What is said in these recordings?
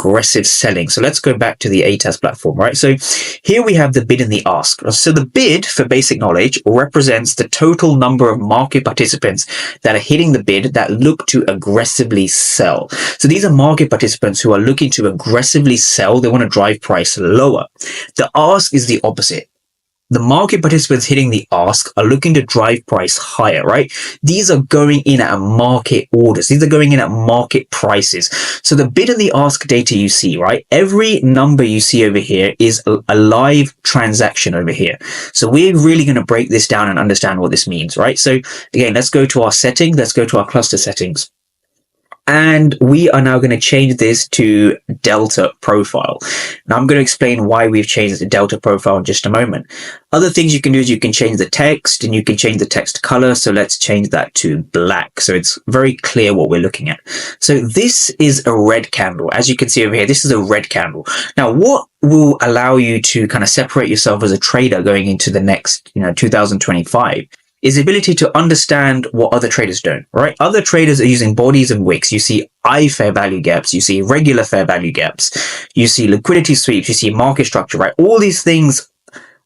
aggressive selling. So let's go back to the ATAS platform, right? So here we have the bid and the ask. So the bid, for basic knowledge, represents the total number of market participants that are hitting the bid that look to aggressively sell. So these are market participants who are looking to aggressively sell. They want to drive price lower. The ask is the opposite. The market participants hitting the ask are looking to drive price higher, right? These are going in at market orders. These are going in at market prices. So the bid and the ask data you see, right? Every number you see over here is a live transaction over here. So we're really going to break this down and understand what this means, right? So again, let's go to our settings. Let's go to our cluster settings. And we are now going to change this to Delta Profile. Now I'm going to explain why we've changed it to Delta Profile in just a moment. Other things you can do is you can change the text and you can change the text color. So let's change that to black. So it's very clear what we're looking at. So this is a red candle. As you can see over here, this is a red candle. Now, what will allow you to kind of separate yourself as a trader going into the next, 2025? Is the ability to understand what other traders don't, right? Other traders are using bodies and wicks. You see I fair value gaps, you see regular fair value gaps, you see liquidity sweeps, you see market structure, right? All these things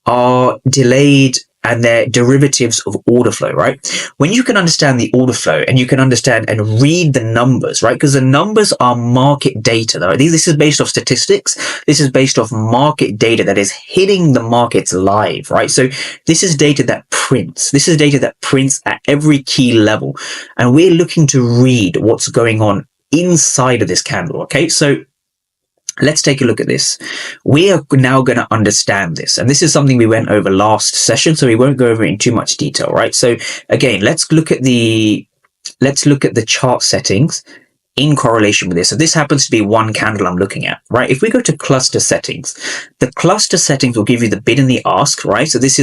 are delayed and they're derivatives of order flow, right? When you can understand the order flow and you can understand and read the numbers, right? Because the numbers are market data, right? This is based off statistics. This is based off market data that is hitting the markets live, right? So this is data that prints. This is data that prints at every key level. And we're looking to read what's going on inside of this candle, okay? So let's take a look at this. We are now going to understand this. And this is something we went over last session, so we won't go over it in too much detail, right? So again, let's look at the chart settings in correlation with this. So this happens to be one candle I'm looking at, right? If we go to cluster settings, the cluster settings will give you the bid and the ask, right? So this is